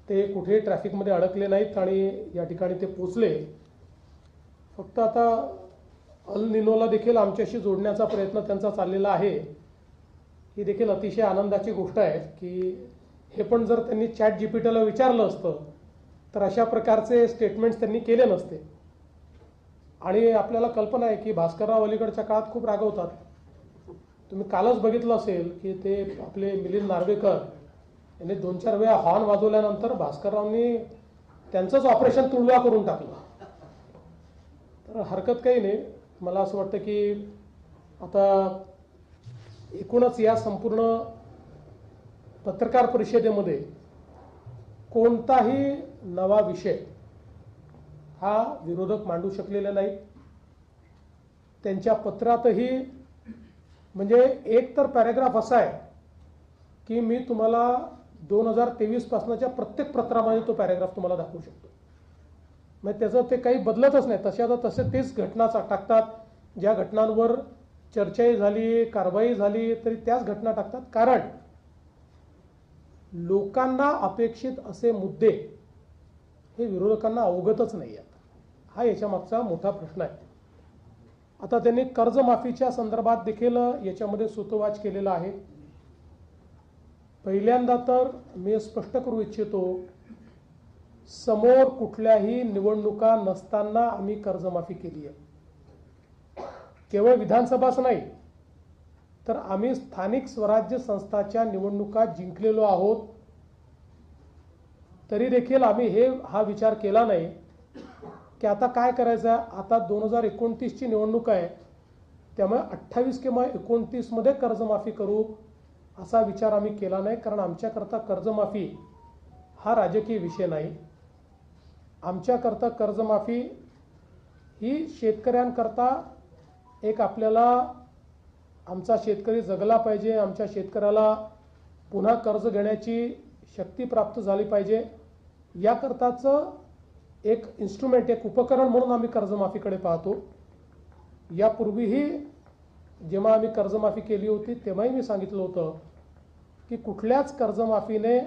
ते कुठेही ट्रॅफिकमध्ये अडकले नाहीत आणि या ठिकाणी ते पोचले. फक्त आता अल निनोला देखील आमच्याशी जोडण्याचा प्रयत्न त्यांचा चाललेला आहे. ही देखील अतिशय आनंदाची गोष्ट आहे की हे पण जर त्यांनी ChatGPTला विचारलं असतं तर अशा प्रकारचे स्टेटमेंट्स त्यांनी केले नसते. आणि आपल्याला कल्पना आहे की भास्करराव अलीकडच्या काळात खूप रागवतात. तुम्ही कालच बघितलं असेल की ते आपले मिलिंद नार्वेकर यांनी 2-4 वेळा हॉर्न वाजवल्यानंतर भास्कररावनी त्यांचंच ऑपरेशन तुडवा करून टाकलं. तर हरकत काही नाही. मला असं वाटतं की आता एकूणच या संपूर्ण पत्रकार परिषदेमध्ये कोणताही नवा विषय हा विरोधक मांडू शकलेला नाही. त्यांच्या पत्रातही म्हणजे एक तर पॅरेग्राफ असा आहे की मी तुम्हाला 2023 पासूनच्या प्रत्येक पत्रामध्ये तो पॅरेग्राफ तुम्हाला दाखवू शकतो. म्हणजे त्याचं ते काही बदलतच नाही. तसे तेच घटना टाकतात. ज्या घटनांवर चर्चाही झाली, कारवाई झाली तरी त्याच घटना टाकतात. कारण लोकांना अपेक्षित असे मुद्दे हे विरोधकांना अवगतच नाही आहेत. हा याच्या मागचा मोठा प्रश्न आहे. आता त्यांनी कर्जमाफीच्या संदर्भात देखील याच्यामध्ये सूतोवाच केलेला आहे. पहिल्यांदा तर मी स्पष्ट करू इच्छितो, समोर कुठल्याही निवडणुका नसताना आम्ही कर्जमाफी केली आहे. केवळ विधानसभाच नाही तर आम्ही स्थानिक स्वराज्य संस्थाच्या निवडणुका जिंकलेलो आहोत. तरी देखील आम्ही हा विचार केला नाही की आता काय करायचं. आता 2029ची निवडणूक आहे, त्यामुळे 28 किंवा 29 मध्ये कर्जमाफी करू असा विचार आम्ही केला नाही. कारण आमच्याकरता कर्जमाफी हा राजकीय विषय नाही. आमच्याकरता कर्जमाफी ही शेतकऱ्यांकरता एक आपल्याला आमचा शेतकरी जगला पाहिजे, आमच्या शेतकऱ्याला पुन्हा कर्ज घेण्याची शक्ती प्राप्त झाली पाहिजे, याकरताचं एक इन्स्ट्रुमेंट, एक उपकरण म्हणून आम्ही कर्जमाफीकडे पाहतो. यापूर्वीही जेव्हा आम्ही कर्जमाफी केली होती तेव्हाही मी सांगितलं होतं की कुठल्याच कर्जमाफीने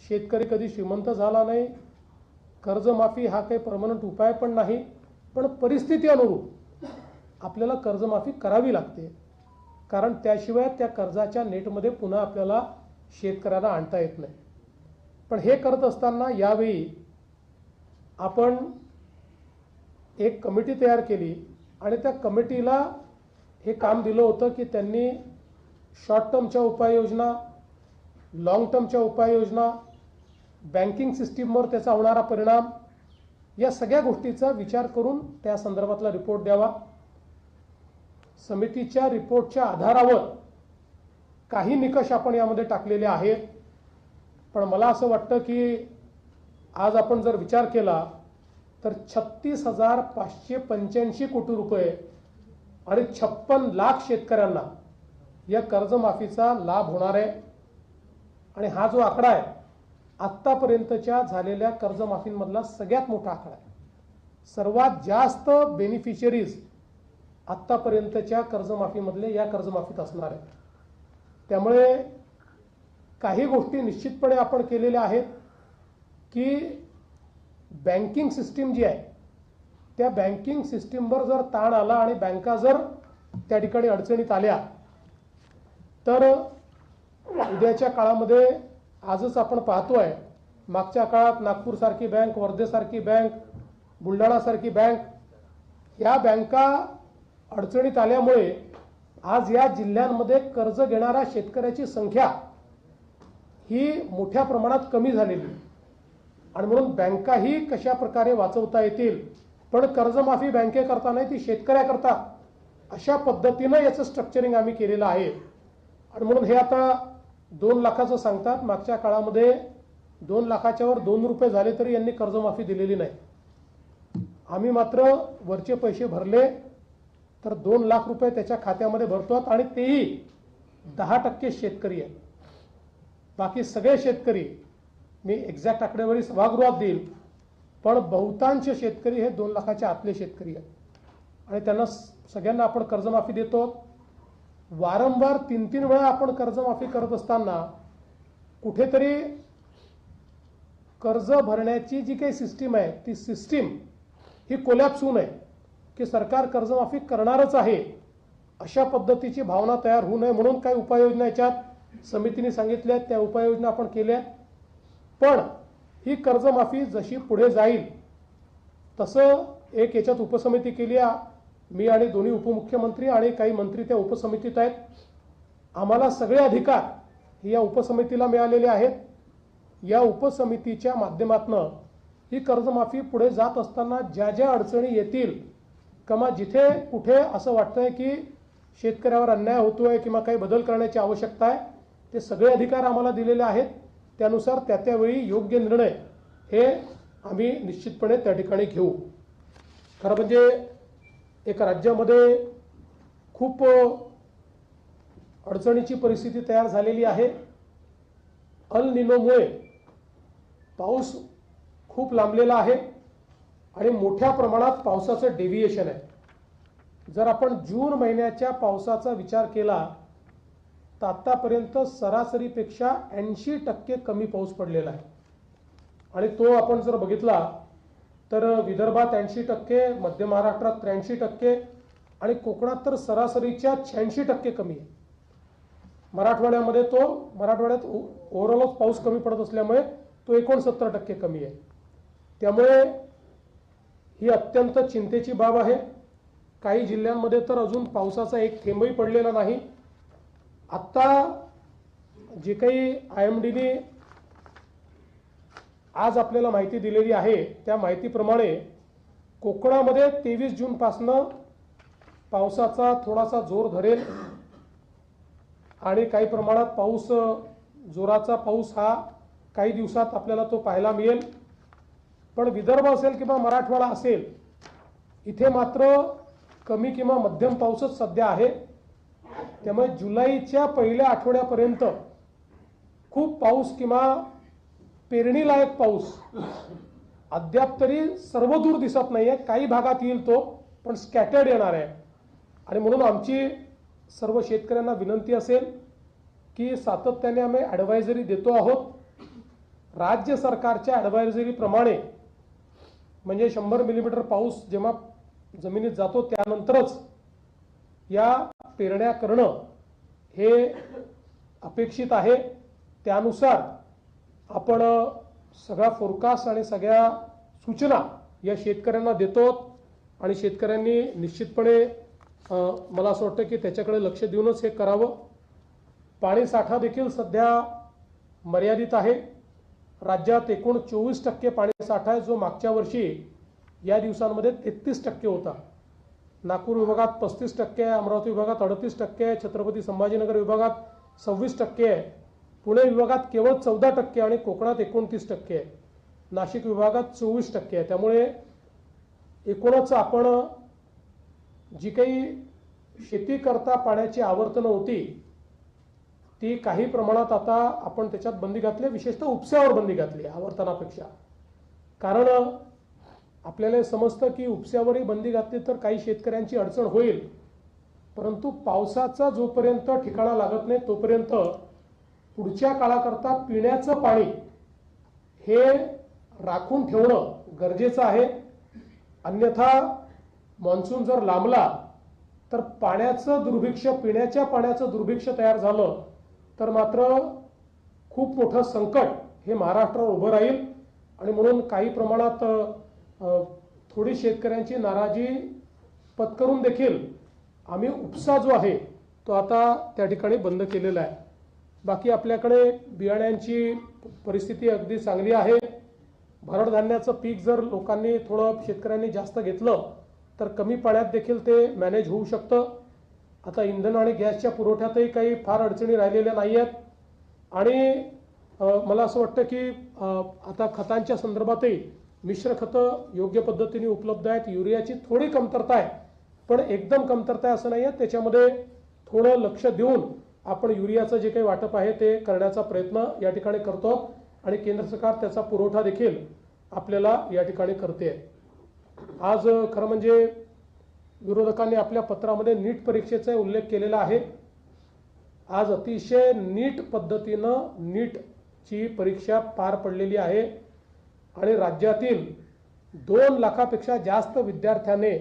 शेतकरी कधी श्रीमंत झाला नाही. कर्जमाफी हा काही परमनंट उपाय पण नाही. पण परिस्थिती अनुरूप आपल्याला कर्जमाफी करावी लागते. कारण त्याशिवाय त्या कर्जाच्या नेटमध्ये पुन्हा आपल्याला शेतकऱ्याला आणता येत नाही. पण हे करत असताना यावेळी आपण एक कमिटी तयार केली आणि त्या कमिटीला हे काम दिलं होतं की त्यांनी शॉर्ट टर्मच्या उपाययोजना, लॉंग टर्मच्या उपाययोजना, बँकिंग सिस्टीमवर त्याचा होणारा परिणाम या सगळ्या गोष्टीचा विचार करून त्या संदर्भातला रिपोर्ट द्यावा. समितीच्या रिपोर्टच्या आधारावर काही निकष आपण यामध्ये टाकलेले आहेत. पण मला असं वाटतं की आज आपण जर विचार केला तर 36,585 कोटी रुपये आणि 56 लाख शेतकऱ्यांना या कर्जमाफीचा लाभ होणार आहे. आणि हा जो आकडा आहे आत्तापर्यंतच्या झालेल्या कर्जमाफींमधला सगळ्यात मोठा आकडा आहे. सर्वात जास्त बेनिफिशरीज आत्तापर्यंतच्या कर्जमाफीमधले या कर्जमाफीत असणार आहे. त्यामुळे काही गोष्टी निश्चितपणे आपण केलेल्या आहेत की बँकिंग सिस्टीम जी आहे त्या बँकिंग सिस्टीमवर जर ताण आला आणि बँका जर त्या ठिकाणी अडचणीत आल्या तर उद्याच्या काळामध्ये आजच आपण पाहतोय, मागच्या काळात नागपूरसारखी बँक, वर्धेसारखी बँक, बुलढाणासारखी बँक, या बँका अडचणीत आल्यामुळे आज या जिल्ह्यांमध्ये कर्ज घेणाऱ्या शेतकऱ्याची संख्या ही मोठ्या प्रमाणात कमी झालेली. आणि म्हणून बँकाही कशा प्रकारे वाचवता येतील, पण कर्जमाफी बँकेकरता नाही ती शेतकऱ्याकरता, अशा पद्धतीनं याचं स्ट्रक्चरिंग आम्ही केलेलं आहे. आणि म्हणून हे आता 2 लाखाचं सांगतात. मागच्या काळामध्ये 2 लाखाच्या वर 2 रुपये झाले तरी यांनी कर्जमाफी दिलेली नाही. आम्ही मात्र वरचे पैसे भरले तर 2 लाख रुपये त्याच्या खात्यामध्ये भरतो आणि तेही 10% शेतकरी आहेत. बाकी सगळे शेतकरी, मी एक्झॅक्ट आकडेवारी सभागृहात देईल, पण बहुतांश शेतकरी हे 2 लाखाच्या आतले शेतकरी आहेत. आणि त्यांना सगळ्यांना आपण कर्जमाफी देतो. वारंवार 3-3 वेळा आपण कर्जमाफी करत असताना कुठेतरी कर्ज भरण्याची जी काही सिस्टीम आहे ती सिस्टीम ही कोलॅप्स होऊ नये, की सरकार कर्जमाफी करणारच आहे अशा पद्धतीची भावना तयार होऊ नये म्हणून काही उपाययोजना याच्यात समितीने सांगितल्या, त्या उपाययोजना आपण केल्या. पण ही कर्जमाफी जशी पुढे जाईल तसं एक याच्यात उपसमिती केली आहे. मी आणि दोन्ही उपमुख्यमंत्री आणि काही मंत्री त्या उपसमितीत आहेत. आम्हाला सगळे अधिकार या उपसमितीला मिळालेले आहेत. या उपसमितीच्या माध्यमातून ही कर्जमाफी पुढे जात असताना ज्या ज्या अडचणी येतील किंवा जिथे कुठे असं वाटतंय की शेतकऱ्यावर अन्याय होतोय किंवा काही बदल करण्याची आवश्यकता आहे, ते सगळे अधिकार आम्हाला दिलेले आहेत. त्यानुसार त्या त्यावेळी योग्य निर्णय हे आम्ही निश्चितपणे त्या ठिकाणी घेऊ. खरं म्हणजे एक राज्यामध्ये खूप अडचणीची परिस्थिती तयार झालेली आहे. अल निनोमुळे पाऊस खूप लांबलेला आहे आणि मोठ्या प्रमाणात पावसाचं डेव्हिएशन आहे. जर आपण जून महिन्याच्या पावसाचा विचार केला तर आतापर्यंत सरासरीपेक्षा 80% कमी पाऊस पडलेला आहे. आणि तो आपण जर बघितला तर विदर्भात 80%, मध्य महाराष्ट्रात 83% आणि कोकणात तर सरासरीच्या 86% कमी आहे. मराठवाड्यामध्ये मराठवाड्यात ओव्हरऑलच पाऊस कमी पडत असल्यामुळे तो 69% कमी आहे. त्यामुळे ही अत्यंत चिंतेची बाब आहे. काही जिल्ह्यांमध्ये तर अजून पावसाचा एक थेंबही पडलेला नाही. आत्ता जे काही IMDने आज आपल्याला माहिती दिलेली आहे त्या माहितीप्रमाणे कोकणामध्ये 23 जूनपासनं पावसाचा थोडासा जोर धरेल आणि काही प्रमाणात पाऊस, जोराचा पाऊस हा काही दिवसात आपल्याला तो पाहायला मिळेल. पण विदर्भ असेल किंवा मराठवाडा असेल इथे मात्र कमी किंवा मध्यम पाऊसच सध्या आहे. त्यामुळे जुलैच्या पहिल्या आठवड्यापर्यंत खूप पाऊस किंवा पेरणीलायक पाऊस अद्याप तरी सर्वदूर दिसत नाही आहे. काही भागात येईल तो, पण स्कॅटर्ड येणार आहे. आणि म्हणून आमची सर्व शेतकऱ्यांना विनंती असेल की सातत्याने आम्ही ॲडवायझरी देतो आहोत. राज्य सरकारच्या ॲडवायझरीप्रमाणे म्हणजे 100 मिलीमीटर पाऊस जेव्हा जमिनीत जातो त्यानंतरच या पेरण्या करणं हे अपेक्षित आहे. त्यानुसार आपण सगळा फोरकास्ट आणि सगळ्या सूचना या शेतकऱ्यांना देतो आणि शेतकऱ्यांनी निश्चितपणे मला असं वाटतं की त्याच्याकडे लक्ष देऊनच हे करावं. पाणी साठा देखील सध्या मर्यादित आहे. राज्यात एकूण 24% पाणी साठा आहे, जो मागच्या वर्षी या दिवसांमध्ये 33% होता. नागपूर विभागात 35% आहे, अमरावती विभागात 38% आहे, छत्रपती संभाजीनगर विभागात 26% आहे, पुणे विभागात केवळ 14% आणि कोकणात 29% आहे, नाशिक विभागात 24% आहे. त्यामुळे एकूणच आपण जी काही शेती करता पाण्याची आवर्तनं होती ती काही प्रमाणात आता आपण त्याच्यात बंदी घातली, विशेषतः उपस्यावर बंदी घातली आवर्तनापेक्षा. कारण आपल्याला समजतं की उपस्यावरही बंदी घातली तर काही शेतकऱ्यांची अडचण होईल, परंतु पावसाचा जोपर्यंत ठिकाणा लागत नाही तोपर्यंत पुढच्या काळाकरता पिण्याचं पाणी हे राखून ठेवणं गरजेचं आहे. अन्यथा मान्सून जर लांबला तर पाण्याचं दुर्भिक्ष, पिण्याच्या पाण्याचं दुर्भिक्ष तयार झालं तर मात्र खूप मोठं संकट हे महाराष्ट्रावर उभं राहील. आणि म्हणून काही प्रमाणात थोडी शेतकऱ्यांची नाराजी पत्करून देखील आम्ही उपसा जो आहे तो आता त्या ठिकाणी बंद केलेला आहे. बाकी आपल्याकडे बियाण्यांची परिस्थिती अगदी चांगली आहे. भरड धान्याचं पीक जर लोकांनी थोडं शेतकऱ्यांनी जास्त घेतलं तर कमी पाण्यात देखील ते मॅनेज होऊ शकतं. आता इंधन आणि गॅसच्या पुरवठ्यातही काही फार अडचणी राहिलेल्या नाही आहेत. आणि मला असं वाटतं की आता खतांच्या संदर्भातही मिश्र खतं योग्य पद्धतीने उपलब्ध आहेत. युरियाची थोडी कमतरता आहे, पण एकदम कमतरता आहे असं नाही आहे. त्याच्यामध्ये थोडं लक्ष देऊन आपण युरियाचं जे काही वाटप आहे ते करण्याचा प्रयत्न या ठिकाणी करतो आणि केंद्र सरकार त्याचा पुरवठा देखील आपल्याला या ठिकाणी करते. आज खरं म्हणजे विरोधकांनी आपल्या पत्रामध्ये नीट परीक्षेचा उल्लेख केलेला आहे. आज अतिशय नीट पद्धतीनं नीटची परीक्षा पार पडलेली आहे. आणि राज्यातील 2 लाखापेक्षा जास्त विद्यार्थ्याने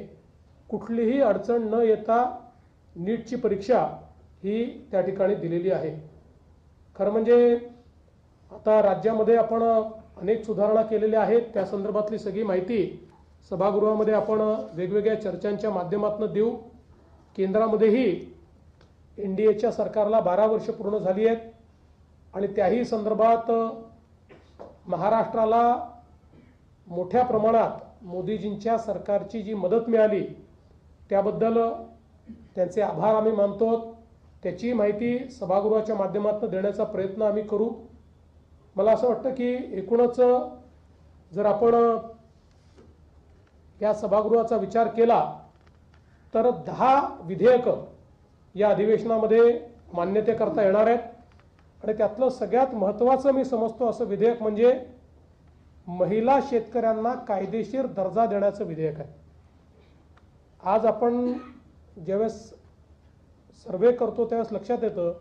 कुठलीही अडचण न येता नीटची परीक्षा ही त्या ठिकाणी दिलेली आहे। खरं म्हणजे आता राज्यामध्ये आपण अनेक सुधारणा केलेल्या आहेत, त्या संदर्भातली सगळी माहिती सभागृहामध्ये आपण वेगवेगळ्या चर्चांच्या माध्यमातून देऊ। केंद्रामध्येही एनडीएच्या सरकारला 12 वर्ष पूर्ण झाली आहेत आणि त्याही संदर्भात महाराष्ट्राला मोठ्या प्रमाणात मोदीजींच्या सरकारची जी मदत मिळाली त्याबद्दल त्यांचे आभार आम्ही मानतो। त्याची माहिती सभागृहाच्या माध्यमातून देण्याचा प्रयत्न आम्ही करू। मला असं वाटतं की एकूणच जर आपण या सभागृहाचा विचार केला तर 10 विधेयक या अधिवेशनामध्ये मान्यतेकरता येणार आहेत आणि त्यातलं सगळ्यात महत्त्वाचं मी समजतो असं विधेयक म्हणजे महिला शेतकऱ्यांना कायदेशीर दर्जा देण्याचं विधेयक आहे। आज आपण ज्यावेळेस सर्वे करतो त्यावेळेस लक्षात येतं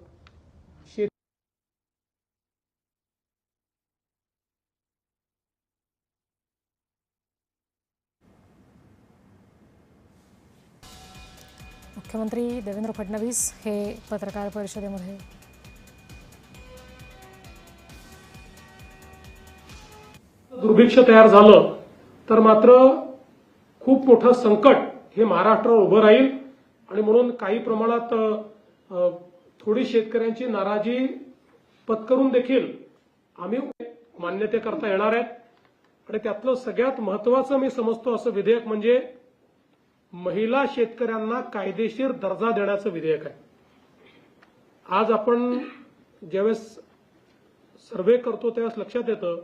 मुख्यमंत्री देवेंद्र फडणवीस हे पत्रकार परिषदेमध्ये दुर्भिक्ष तयार झालं तर मात्र खूप मोठं संकट हे महाराष्ट्रावर उभं राहील आणि म्हणून काही प्रमाणात थोडी शेतकऱ्यांची नाराजी पत्करून देखील आम्ही मान्यतेकरता येणार आहेत आणि त्यातलं सगळ्यात महत्त्वाचं मी समजतो असं विधेयक म्हणजे महिला शेतकऱ्यांना कायदेशीर दर्जा देण्याचं विधेयक आहे। आज आपण ज्यावेळेस सर्वे करतो त्यावेळेस लक्षात येतं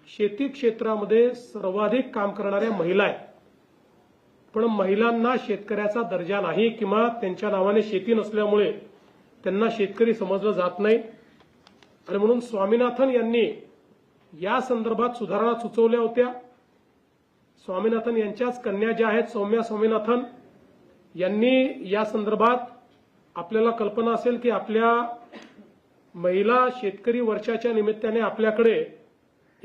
शेती क्षेत्रामध्ये सर्वाधिक काम करणाऱ्या महिला आहेत, पण महिलांना शेतकऱ्याचा दर्जा नाही किंवा त्यांच्या नावाने शेती नसल्यामुळे त्यांना शेतकरी समजलं जात नाही आणि म्हणून स्वामीनाथन यांनी या संदर्भात सुधारणा सुचवल्या होत्या। स्वामीनाथन यांच्याच कन्या ज्या आहेत सौम्या स्वामीनाथन यांनी या संदर्भात आपल्याला कल्पना असेल की आपल्या महिला शेतकरी वर्षाच्या निमित्ताने आपल्याकडे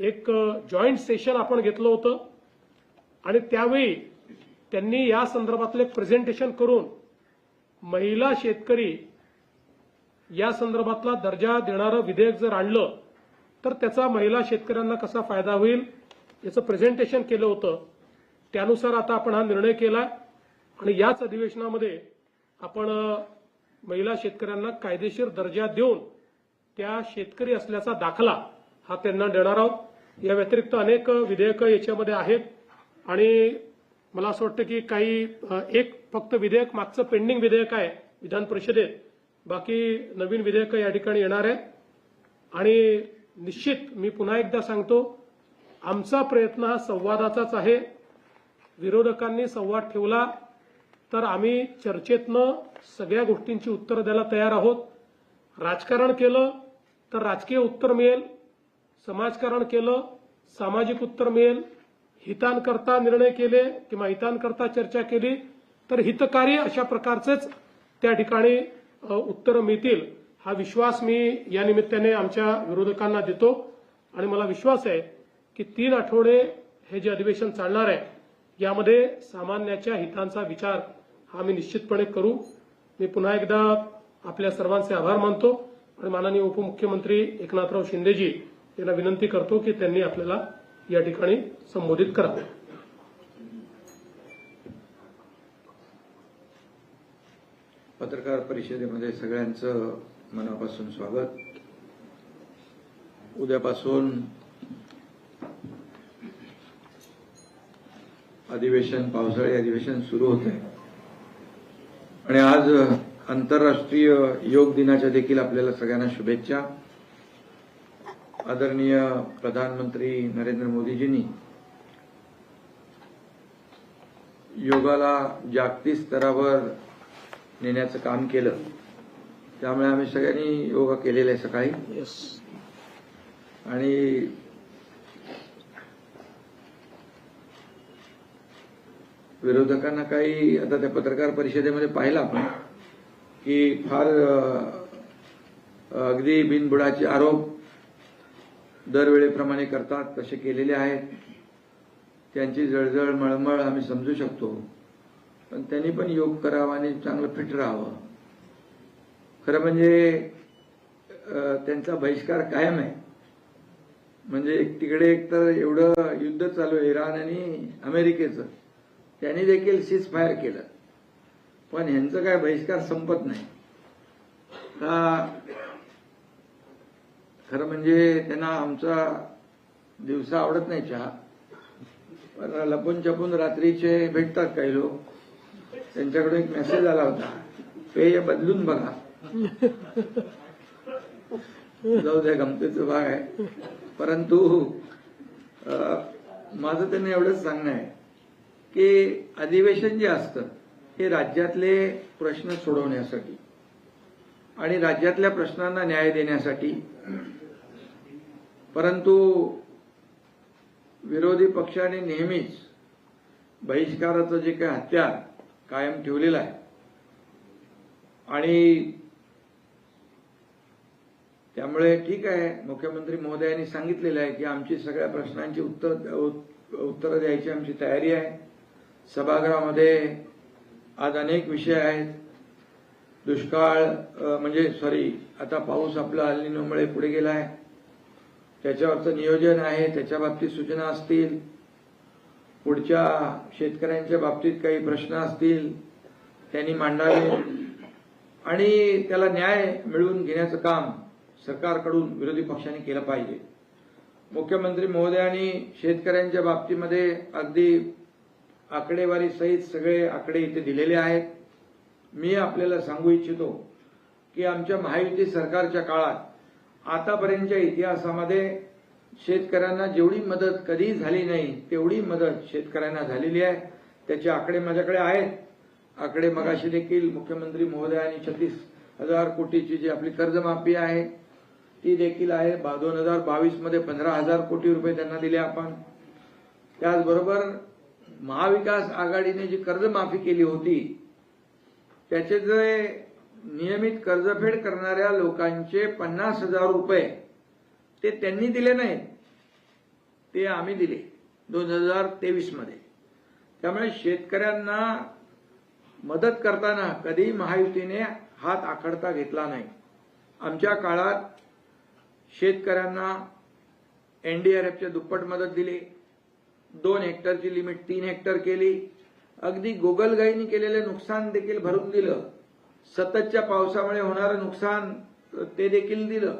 एक जॉईंट सेशन आपण घेतलं होतं आणि त्यावेळी त्यांनी या संदर्भातलं एक प्रेझेंटेशन करून महिला शेतकरी या संदर्भातला दर्जा देणारं विधेयक जर आणलं तर त्याचा महिला शेतकऱ्यांना कसा फायदा होईल याचं प्रेझेंटेशन केलं होतं। त्यानुसार आता आपण हा निर्णय केला आणि याच अधिवेशनामध्ये आपण महिला शेतकऱ्यांना कायदेशीर दर्जा देऊन त्या शेतकरी असल्याचा दाखला हा त्यांना देणार आहोत। या व्यतिरिक्त अनेक विधेयकं याच्यामध्ये आहेत आणि मला असं वाटतं की काही एक फक्त विधेयक मागचं पेंडिंग विधेयक आहे विधान परिषदेत, बाकी नवीन विधेयकं या ठिकाणी येणार आहेत आणि निश्चित मी पुन्हा एकदा सांगतो आमचा प्रयत्न हा संवादाचाच आहे। विरोधकांनी संवाद ठेवला तर आम्ही चर्चेतनं सगळ्या गोष्टींची उत्तरं द्यायला तयार आहोत। राजकारण केलं तर राजकीय उत्तर मिळेल, समाजकारण केलं सामाजिक उत्तर मिळेल, हितांकरता निर्णय केले किंवा हितांकरता चर्चा केली तर हितकारी अशा प्रकारचेच त्या ठिकाणी उत्तरं मिळतील हा विश्वास मी या निमित्ताने आमच्या विरोधकांना देतो आणि मला विश्वास आहे की 3 आठवडे हे जे अधिवेशन चालणार आहे यामध्ये सामान्याच्या हितांचा विचार हा मी निश्चितपणे करू। मी पुन्हा एकदा आपल्या सर्वांचे आभार मानतो आणि माननीय उपमुख्यमंत्री एकनाथराव शिंदेजी यांना विनंती करतो की त्यांनी आपल्याला या ठिकाणी संबोधित करावे। पत्रकार परिषदेमध्ये सगळ्यांचं मनापासून स्वागत। उद्यापासून पावसाळी अधिवेशन सुरू होत आहे आणि आज आंतरराष्ट्रीय योग दिनाच्या देखील आपल्याला सगळ्यांना शुभेच्छा। आदरणीय प्रधानमंत्री नरेंद्र मोदीजींनी योगाला जागतिक स्तरावर नेण्याचं काम केलं, त्यामुळे आम्ही सगळ्यांनी योगा केलेला आहे सकाळी आणि विरोधकांना काही आता त्या पत्रकार परिषदेमध्ये पाहिलं आपण की फार अगदी बिनबुडाचे आरोप दरवेळेप्रमाणे करतात तसे केलेले आहेत. त्यांची जळजळ मळमळ आम्ही समजू शकतो, पण त्यांनी पण योग करावा आणि चांगलं फिट राहावं. खरं म्हणजे त्यांचा बहिष्कार कायम आहे. म्हणजे तिकडे एकतर एवढं युद्ध चालू आहे इराण आणि अमेरिकेचं, त्यांनी देखील सीज फायर केलं, पण ह्यांचं काय बहिष्कार संपत नाही. खरं म्हणजे त्यांना आमचा दिवसा आवडत नाही चहा, पण लपून छपून रात्रीचे भेटतात काही लोक. त्यांच्याकडून एक मेसेज आला होता, पेय बदलून बघा. जाऊ द्या, गमतीचा भाग आहे. परंतु माझं त्यांना एवढंच सांगणं आहे की अधिवेशन जे असतं हे राज्यातले प्रश्न सोडवण्यासाठी आणि राज्यातल्या प्रश्नांना न्याय देण्यासाठी. परंतु विरोधी पक्षाने नेहमीच बहिष्काराचं जे काही हत्यार कायम ठेवलेलं आहे आणि त्यामुळे ठीक आहे, मुख्यमंत्री महोदयांनी सांगितलेलं आहे की आमची सगळ्या प्रश्नांची उत्तरं द्यायची आमची तयारी आहे. सभागृहामध्ये आज अनेक विषय आहेत. दुष्काळ आता पाऊस आपला अल निनोमुळे पुढे गेला आहे, त्याच्यावरचं नियोजन आहे, त्याच्या बाबतीत सूचना असतील. पुढच्या शेतकऱ्यांच्या बाबतीत काही प्रश्न असतील त्यांनी मांडावे आणि त्याला न्याय मिळवून घेण्याचं काम सरकारकडून विरोधी पक्षांनी केलं पाहिजे. मुख्यमंत्री महोदयांनी शेतकऱ्यांच्या बाबतीमध्ये अगदी आकडेवारी सहित सगळे आकडे इथे दिलेले आहेत. मी आपल्याला सांगू इच्छितो की आमच्या महायुती सरकारच्या काळात आतापर्यंतच्या इतिहासामध्ये शेतकऱ्यांना जेवढी मदत कधी झाली नाही तेवढी मदत शेतकऱ्यांना झालेली आहे. त्याचे आकडे माझ्याकडे आहेत. आकडे मगाशी देखील मुख्यमंत्री महोदयांनी 36,000 कोटीची जी आपली कर्जमाफी आहे ती देखील आहे. 2022 मध्ये 15,000 कोटी रुपये त्यांना दिले आपण. त्याचबरोबर महाविकास आघाडीने जी कर्जमाफी केली होती त्याचे जे नियमित कर्जफेड करणाऱ्या लोकांचे 50,000 रुपये ते त्यांनी दिले नाहीत, ते आम्ही दिले 2023 मध्ये. त्यामुळे शेतकऱ्यांना मदत करताना कधी महायुतीने हात आखडता घेतला नाही. आमच्या काळात शेतकऱ्यांना एनडीआरएफच्या दुप्पट मदत दिली. 2 हेक्टरची लिमिट 3 हेक्टर केली. अगदी गोगलगाईंनी केलेले नुकसान देखील भरून दिलं. सततच्या पावसामुळे होणारं नुकसान ते देखील दिलं.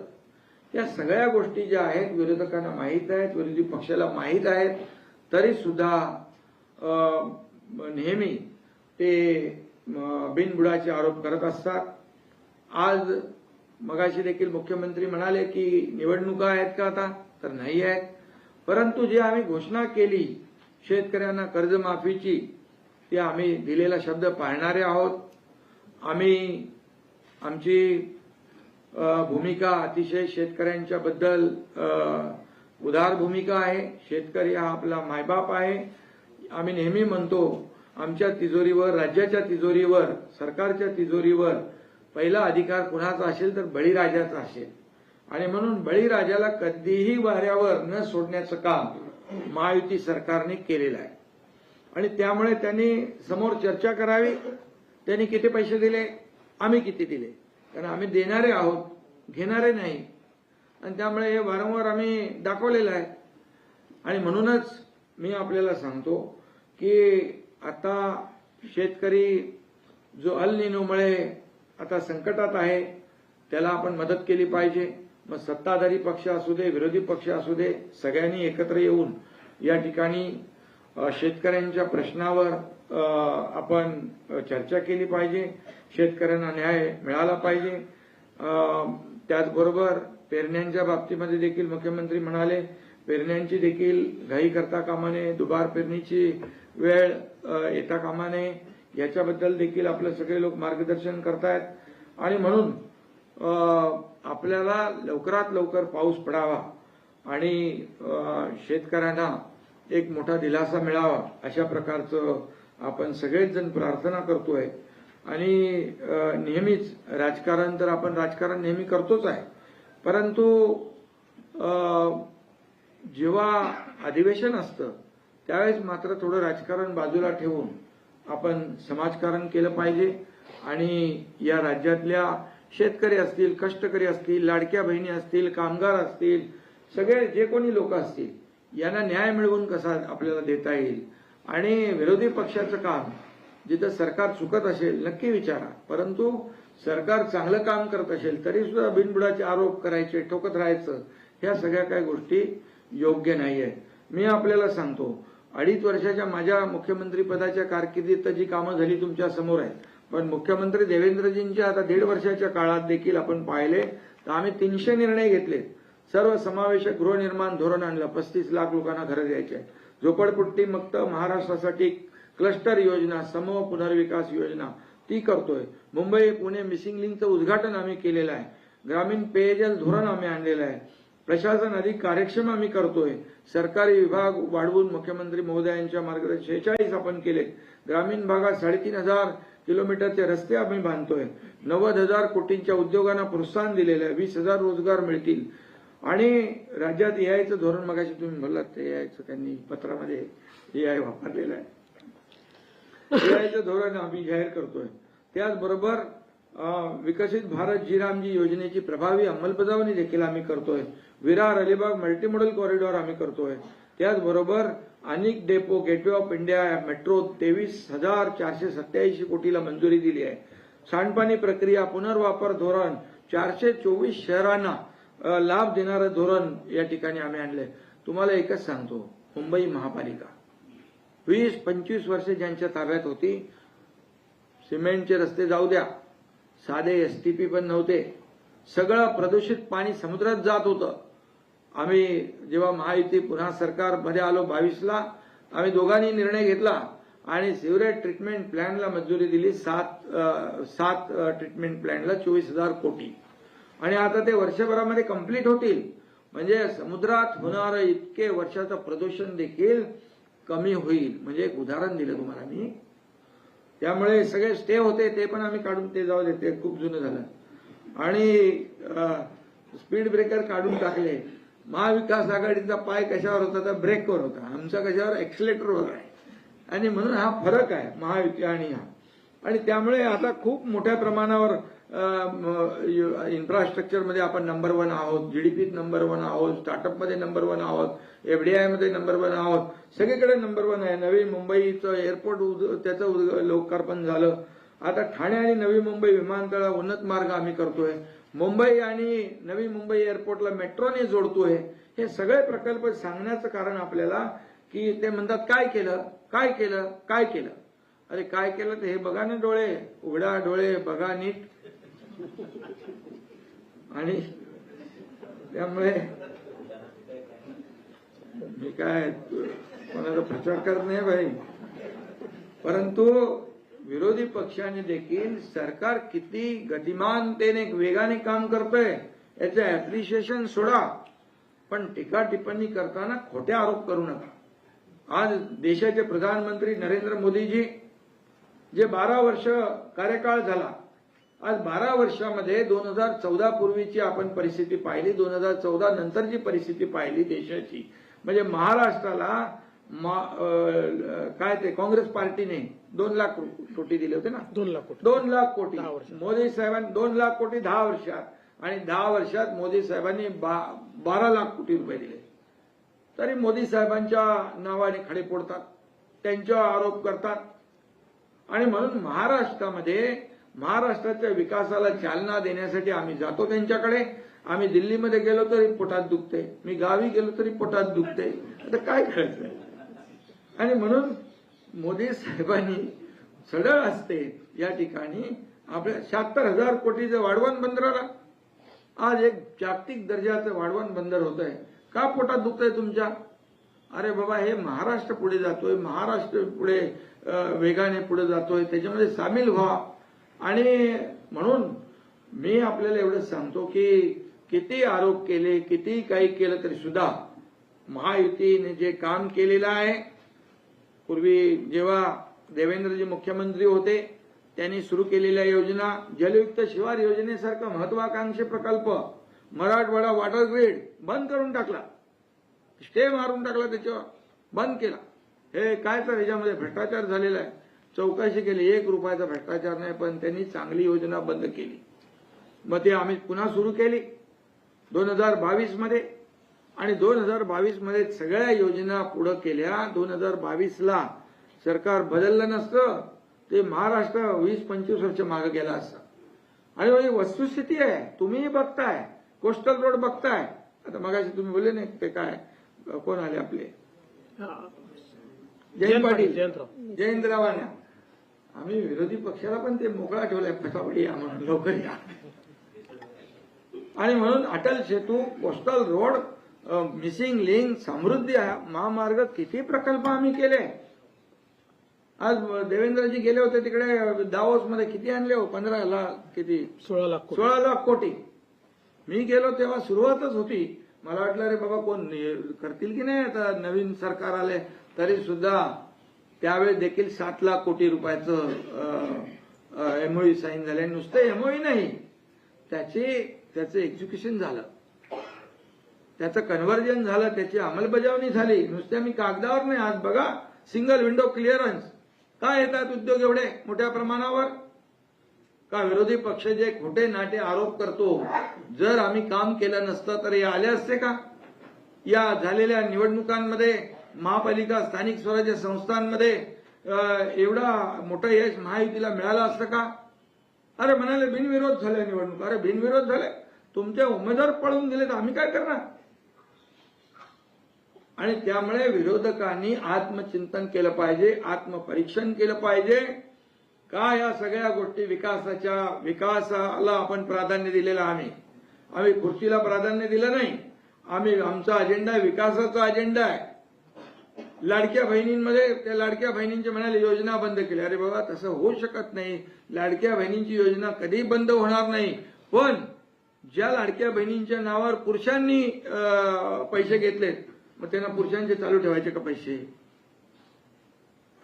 या सगळ्या गोष्टी ज्या आहेत विरोधकांना माहीत आहेत, विरोधी पक्षाला माहीत आहेत, तरी सुद्धा नेहमी ते बिनबुडाचे आरोप करत असतात. आज मगाशी देखील मुख्यमंत्री म्हणाले की निवडणुका आहेत का आता, तर नाही आहेत. परंतु जे आम्ही घोषणा केली शेतकऱ्यांना कर्जमाफीची ती आम्ही दिलेला शब्द पाळणारे आहोत. आम्ही आमची भूमिका अतिशय शेतकऱ्यांच्या बद्दल उदार भूमिका आहे. शेतकरी हा आपला मायबाप आहे. आम्ही नेहमी म्हणतो आमच्या तिजोरीवर, राज्याच्या तिजोरीवर, सरकारच्या तिजोरीवर पहिला अधिकार कुणाचा असेल तर बळीराजाचा असेल आणि म्हणून बळीराजाला कधीही वाऱ्यावर न सोडण्याचं काम महायुती सरकारने केलेलं आहे. आणि त्यामुळे त्यांनी समोर चर्चा करावी. त्यांनी किती पैसे दिले, आम्ही किती दिले, कारण आम्ही देणारे आहोत, घेणारे नाही. आणि त्यामुळे हे वारंवार आम्ही दाखवलेलं आहे. आणि म्हणूनच मी आपल्याला सांगतो की आता शेतकरी जो अल निनोमुळे आता संकटात आहे त्याला आपण मदत केली पाहिजे. मग सत्ताधारी पक्ष असू दे, विरोधी पक्ष असू दे, सगळ्यांनी एकत्र येऊन या ठिकाणी शेतकऱ्यांच्या प्रश्नावर आपण चर्चा केली पाहिजे. शेतकऱ्यांना न्याय मिळाला पाहिजे. त्याचबरोबर पेरण्यांच्या बाबतीमध्ये देखील मुख्यमंत्री म्हणाले पेरण्यांची देखील घाई करता कामा नये, दुबार पेरणीची वेळ येता कामा नये, याच्याबद्दल देखील आपले सगळे लोक मार्गदर्शन करतायत. आणि म्हणून आपल्याला लवकरात लवकर पाऊस पडावा आणि शेतकऱ्यांना एक मोठा दिलासा मिळावा अशा प्रकारचं आपण सगळेच जण प्रार्थना करतोय. आणि नेहमीच राजकारण तर आपण राजकारण नेहमी करतोच आहे, परंतु जेव्हा अधिवेशन असतं त्यावेळेस मात्र थोडं राजकारण बाजूला ठेवून आपण समाजकारण केलं पाहिजे आणि या राज्यातल्या शेतकरी असतील, कष्टकरी असतील, लाडक्या बहिणी असतील, कामगार असतील, सगळे जे कोणी लोक असतील यांना न्याय मिळवून कसा आपल्याला देता येईल. आणि विरोधी पक्षाचं काम जिथं सरकार चुकत असेल नक्की विचारा, परंतु सरकार चांगलं काम करत असेल तरी सुद्धा बिनबुडाचे आरोप करायचे, ठोकत राहायचं, ह्या सगळ्या काही गोष्टी योग्य नाहीये. मी आपल्याला सांगतो, 2.5 वर्षाच्या माझ्या मुख्यमंत्री पदाच्या कारकिर्दीत जी कामं झाली तुमच्या समोर आहेत, पण मुख्यमंत्री देवेंद्रजींच्या आता 1.5 वर्षाच्या काळात देखील आपण पाहिले तर आम्ही 300 निर्णय घेतले. सर्व समावेशक गृहनिर्माण धोरण आणलं, 35 लाख लोकांना घरं द्यायचे. झोपडपट्टी मुक्त महाराष्ट्रासाठी क्लस्टर योजना, समूह पुनर्विकास योजना ती करतोय. मुंबई पुणे मिसिंग लिंकचं उद्घाटन आम्ही केलेलं आहे. ग्रामीण पेयजल धोरण आम्ही आणलेलं आहे. प्रशासन अधिक कार्यक्षम आम्ही करतोय. सरकारी विभाग वाढवून मुख्यमंत्री महोदयांच्या मार्गदर्शन 46 आपण केले. ग्रामीण भागात 3,500 किलोमीटरचे रस्ते आम्ही बांधतोय. 90,000 कोटींच्या उद्योगांना प्रोत्साहन दिलेलं आहे. 20,000 रोजगार मिळतील. आणि राज्यात एआयचं धोरण, मगाशी तुम्ही बोललात ते एआयचं, त्यांनी पत्रामध्ये एआय वापरलेलं आहे. एआयचं धोरण आम्ही जाहीर करतोय. त्याचबरोबर विकसित भारत जी योजनेची प्रभावी अंमलबजावणी देखील आम्ही करतोय. विरार अलिबाग मल्टीमॉडल कॉरिडॉर आम्ही करतोय. त्याचबरोबर अनेक depot, gateway of India metro 23,487 कोटीला मंजुरी दिली आहे. सांडपाणी प्रक्रिया पुनर्वापर धोरण 424 शहरांना लाभ देणारं धोरण या ठिकाणी आम्ही आणलंय. तुम्हाला एकच सांगतो, मुंबई महापालिका 20-25 वर्षे ज्यांच्या ताब्यात होती, सिमेंटचे रस्ते जाऊ द्या, साधे एसटीपी पण नव्हते, सगळं प्रदूषित पाणी समुद्रात जात होतं. आम्ही जेव्हा महायुती पुन्हा सरकारमध्ये आलो 22ला, आम्ही दोघांनी निर्णय घेतला आणि सिवरेज ट्रीटमेंट प्लॅनला मंजुरी दिली. 7 ट्रीटमेंट प्लॅनला 24,000 कोटी. आणि आता ते वर्षभरामध्ये कंप्लीट होतील. म्हणजे समुद्रात होणारं इतके वर्षाचं प्रदूषण देखील कमी होईल. म्हणजे एक उदाहरण दिलं तुम्हाला मी. त्यामुळे सगळे स्टे होते ते पण आम्ही काढून, ते जाऊ देते, खूप जुनं झालं. आणि स्पीड ब्रेकर काढून टाकले. महाविकास आघाडीचा पाय कशावर होता तर ब्रेकवर होता, आमचा कशावर एक्सिलेटरवर आहे. आणि म्हणून हा फरक आहे महायुती आणि हा. आणि त्यामुळे आता खूप मोठ्या प्रमाणावर इन्फ्रास्ट्रक्चरमध्ये आपण नंबर 1 आहोत, जीडीपीत नंबर 1 आहोत, स्टार्टअपमध्ये नंबर 1 आहोत, एफडीआयमध्ये नंबर 1 आहोत, सगळीकडे नंबर 1 आहे. नवी मुंबईचं एअरपोर्ट त्याचं लोकार्पण झालं. आता ठाणे आणि नवी मुंबई विमानतळ उन्नत मार्ग आम्ही करतोय. मुंबई आणि नवी मुंबई एअरपोर्टला मेट्रोने जोडतोय. हे सगळे प्रकल्प सांगण्याचं कारण आपल्याला की ते म्हणतात काय केलं, काय केलं, काय केलं. अरे काय केलं ते हे बघा ना, डोळे उघडा, डोळे बघा नीट. आणि त्यामुळे मी काय कोणाचा प्रचार करत नाही भाई, परंतु विरोधी पक्षाने देखील सरकार किती गतिमानतेने वेगाने काम करतंय याचं अप्रिशिएशन सोडा, पण टीका टिप्पणी करताना खोटे आरोप करू नका. आज देशाचे प्रधानमंत्री नरेंद्र मोदीजी जे 12 वर्ष कार्यकाळ झाला, आज 12 वर्षामध्ये 2014 पूर्वीची आपण परिस्थिती पाहिली, 2014 नंतरची परिस्थिती पाहिली देशाची. म्हणजे महाराष्ट्राला काय ते काँग्रेस पार्टीने 2 लाख कोटी दिले होते ना, 2 लाख कोटी. 2 लाख कोटी मोदी साहेबांनी 2 लाख कोटी 10 वर्षात, आणि 10 वर्षात मोदी साहेबांनी 12 लाख कोटी रुपये दिले. तरी मोदी साहेबांच्या नावाने खडे फोडतात, त्यांच्यावर आरोप करतात. आणि म्हणून महाराष्ट्राच्या विकासाला चालना देण्यासाठी आम्ही जातो त्यांच्याकडे. आम्ही दिल्लीमध्ये गेलो तरी पोटात दुखते, मी गावी गेलो तरी पोटात दुखते. आता काय करायचं. आणि म्हणून मोदी साहेबांनी सडळ असते या ठिकाणी आपल्या 76,000 कोटीचं वाढवण बंदराला आज एक जागतिक दर्जाचं वाढवण बंदर होत आहे. का पोटात दुखतंय तुमच्या. अरे बाबा, हे महाराष्ट्र पुढे जातोय, महाराष्ट्र पुढे वेगाने पुढे जातोय, त्याच्यामध्ये सामील व्हा. आणि म्हणून मी आपल्याला एवढंच सांगतो की किती आरोप केले, किती काही केलं तरी सुद्धा महायुतीने जे काम केलेलं आहे, पूर्वी जेव्हा देवेंद्रजी मुख्यमंत्री होते त्यांनी सुरू केलेल्या योजना, जलयुक्त शिवार योजनेसारखा महत्वाकांक्षी प्रकल्प, मराठवाडा वॉटर ग्रीड बंद करून टाकला. स्टे मारून टाकला, त्याच्यावर बंद केला. हे काय तर ह्याच्यामध्ये भ्रष्टाचार झालेला आहे. चौकशी केली, 1 रुपयाचा भ्रष्टाचार नाही, पण त्यांनी चांगली योजना बंद केली. मग ती आम्ही पुन्हा सुरू केली 2022 मध्ये, आणि 2022 मध्ये सगळ्या योजना पुढे केल्या. 2022ला सरकार बदललं नसतं ते महाराष्ट्र 20-25 वर्ष मागे गेला असता. आणि ही वस्तुस्थिती आहे, तुम्हीही बघताय, कोस्टल रोड बघताय. आता मगाशी तुम्ही बोलले नाही ते काय कोण आले आपले जयंत पाटील, जयंतरावांना. आम्ही विरोधी पक्षाला पण ते मोकळा ठेवलाय, फटाफट या म्हणून, लवकर या. आणि म्हणून Atal Setu, coastal road, missing link, समृद्धी महामार्ग, किती प्रकल्प आम्ही केले. आज देवेंद्रजी गेले होते तिकडे दावोसमध्ये, किती आणले हो? 15 लाख, किती 16 लाख कोटी. मी गेलो तेव्हा सुरुवातच होती. मला वाटलं रे बाबा कोण करतील की नाही, आता नवीन सरकार आले तरी सुद्धा त्यावेळेस देखील 7 लाख कोटी रुपयाचं एमओयू साईन झाले. नुसतं एमओयू नाही, त्याचं एक्झिक्युशन झालं, त्याचं कन्व्हर्जन झालं, त्याची अंमलबजावणी झाली. नुसत्या मी कागदावर नाही. आज बघा, सिंगल विंडो क्लिअरन्स. काय येतात उद्योग एवढे मोठ्या प्रमाणावर? का विरोधी पक्ष जे खोटे नाटे आरोप करतो, जर आम्ही काम केलं नसतं तर हे आले असते का? या झालेल्या निवडणुकांमध्ये, महापालिका, स्थानिक स्वराज्य संस्थांमध्ये एवढा मोठं यश महायुतीला मिळालं असतं का? अरे म्हणाले बिनविरोध झाल्या निवडणूक. अरे बिनविरोध झाले, तुमचे उमेदवार पळून गेले तर आम्ही काय करणार? आणि त्यामुळे विरोधकांनी आत्मचिंतन केलं पाहिजे, आत्मपरीक्षण केलं पाहिजे. का या सगळ्या गोष्टी विकासाला आपण प्राधान्य दिलेलं आम्ही खुर्चीला प्राधान्य दिलं नाही. आमचा अजेंडा विकासाचा अजेंडा आहे. लाडक्या बहिणींमध्ये त्या लाडक्या बहिणींचे म्हणाले योजना बंद केल्या. अरे बाबा, तसं होऊ शकत नाही. लाडक्या बहिणींची योजना कधी बंद होणार नाही. पण ज्या लाडक्या बहिणींच्या नावावर पुरुषांनी पैसे घेतलेत, मग त्यांना पुरुषांचे चालू ठेवायचे का पैसे?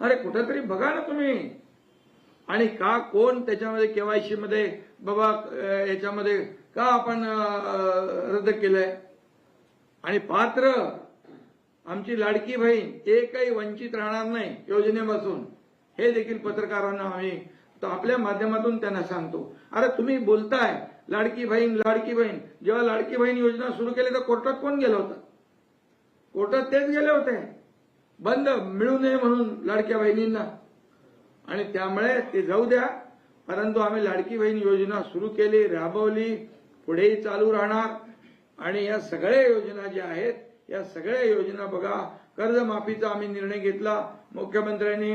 अरे कुठेतरी बघा ना तुम्ही. आणि का कोण त्याच्यामध्ये केवायसी मध्ये बाबा याच्यामध्ये का आपण रद्द केलंय? आणि पात्र आमची लाडकी बहीण एकही वंचित राहणार नाही योजनेपासून, हे देखील पत्रकारांना आम्ही आपल्या माध्यमातून त्यांना सांगतो. अरे तुम्ही बोलताय लाडकी बहीण, जेव्हा लाडकी बहीण योजना सुरू केली तर कोर्टात कोण गेलं होतं? कोर्टात तेच गेले होते, बंद मिळू नये म्हणून लाडक्या बहिणींना. आणि त्यामुळे ते जाऊ द्या, परंतु आम्ही लाडकी बहीण योजना सुरू केली, राबवली, पुढेही चालू राहणार. आणि या सगळ्या योजना ज्या आहेत, या सगळ्या योजना बघा, कर्जमाफीचा आम्ही निर्णय घेतला. मुख्यमंत्र्यांनी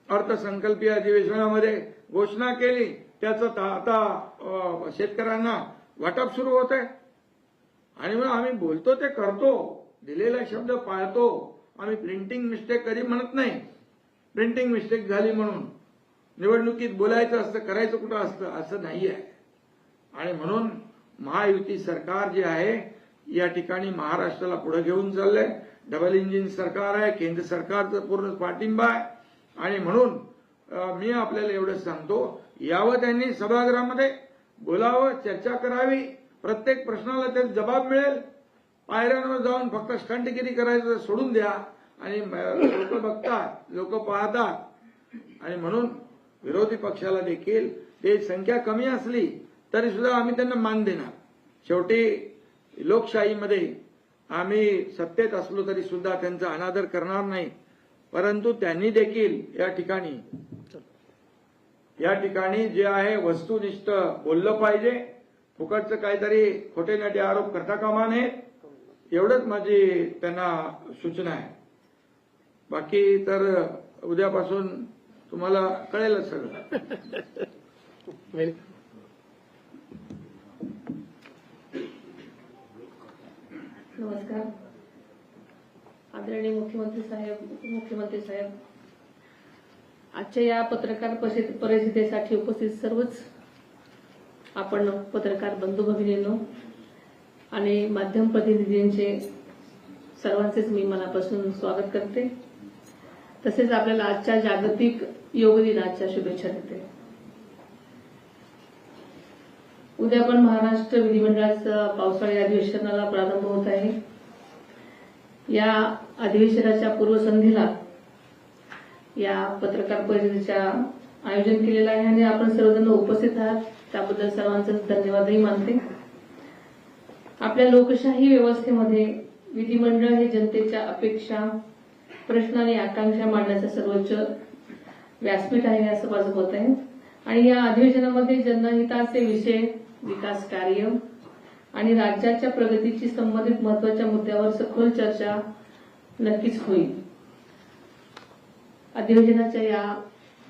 अर्थसंकल्पीय अधिवेशनामध्ये घोषणा केली, त्याचं आता शेतकऱ्यांना वाटप सुरू होत आहे. आणि मग आम्ही बोलतो ते करतो, दिलेला शब्द पाळतो. आम्ही प्रिंटिंग मिस्टेक कधी म्हणत नाही. प्रिंटिंग मिस्टेक झाली म्हणून निवडणुकीत बोलायचं असतं, करायचं कुठं असतं, असं नाही आहे. आणि म्हणून महायुती सरकार जे आहे या ठिकाणी महाराष्ट्राला पुढे घेऊन चाललंय. डबल इंजिन सरकार आहे, केंद्र सरकारचं पूर्ण पाठिंबा आहे. आणि म्हणून मी आपल्याला एवढं सांगतो, यावं त्यांनी सभागृहामध्ये बोलावं, चर्चा करावी, प्रत्येक प्रश्नाला त्याचा जबाब मिळेल. पायऱ्यांवर जाऊन फक्त स्टंटगिरी करायचं सोडून द्या. आणि लोक बघतात, लोक पाहतात. आणि म्हणून विरोधी पक्षाला देखील ते संख्या कमी असली तरी सुद्धा आम्ही त्यांना मान देणार. शेवटी लोकशाहीमध्ये आम्ही सत्तेत असलो तरी सुद्धा त्यांचा अनादर करणार नाही. परंतु त्यांनी देखील या ठिकाणी जे आहे वस्तुनिष्ठ बोललं पाहिजे. फुकटचं काहीतरी खोटे नाटे आरोप करता कामा नये, एवढंच माझी त्यांना सूचना आहे. बाकी तर उद्यापासून तुम्हाला कळेलच सगळं. नमस्कार. आदरणीय मुख्यमंत्री साहेब, आजच्या या पत्रकार परिषदेसाठी उपस्थित सर्वच आपण पत्रकार बंधू भगिनींनो आणि माध्यम प्रतिनिधींचे सर्वांचेच मी मनापासून स्वागत करते. तसेच आपल्याला आजच्या जागतिक योग दिनाच्या शुभेच्छा देते. उद्या पण महाराष्ट्र विधिमंडळाचं पावसाळी अधिवेशनाला प्रारंभ होत आहे. या अधिवेशनाच्या पूर्वसंध्येला या पत्रकार परिषदेच्या आयोजन केलेलं आहे आणि आपण सर्वजण उपस्थित आहात त्याबद्दल सर्वांचं धन्यवादही मानते. आपल्या लोकशाही व्यवस्थेमध्ये विधिमंडळ हे जनतेच्या अपेक्षा, प्रश्न आणि आकांक्षा मांडण्याचं सर्वोच्च व्यासपीठ आहे असं माझं मत आहे. आणि या अधिवेशनामध्ये जनहिताचे विषय, विकास कार्य आणि राज्याच्या प्रगतीशी संबंधित महत्वाच्या मुद्द्यावर सखोल चर्चा नक्कीच होईल. अधिवेशनाच्या या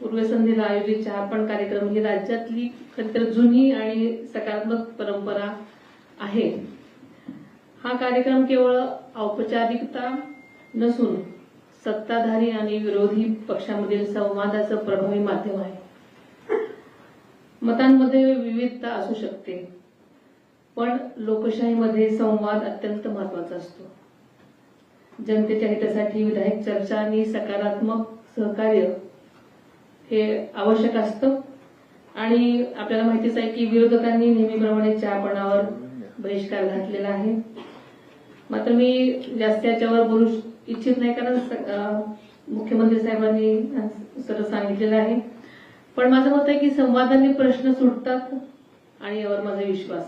पूर्वसंध्येला आयोजित चहापान कार्यक्रम ही राज्यातली खरंतर जुनी आणि सकारात्मक परंपरा आहे. हा कार्यक्रम केवळ औपचारिकता नसून सत्ताधारी आणि विरोधी पक्षांमधील संवादाचं प्रभावी माध्यम आहे. मतांमध्ये विविधता असू शकते, पण लोकशाहीमध्ये संवाद अत्यंत महत्वाचा असतो. जनतेच्या हितासाठी विधायक चर्चा आणि सकारात्मक सहकार्य हे आवश्यक असतं. आणि आपल्याला माहितीच आहे की विरोधकांनी नेहमीप्रमाणे चहापानावर बहिष्कार घातलेला आहे. मात्र मी जास्त याच्यावर बोलू इच्छित नाही, कारण मुख्यमंत्री साहेबांनी सर्व सांगितलेलं आहे. पण माझं मत आहे की संवादाने प्रश्न सुटतात आणि यावर माझा विश्वास आहे.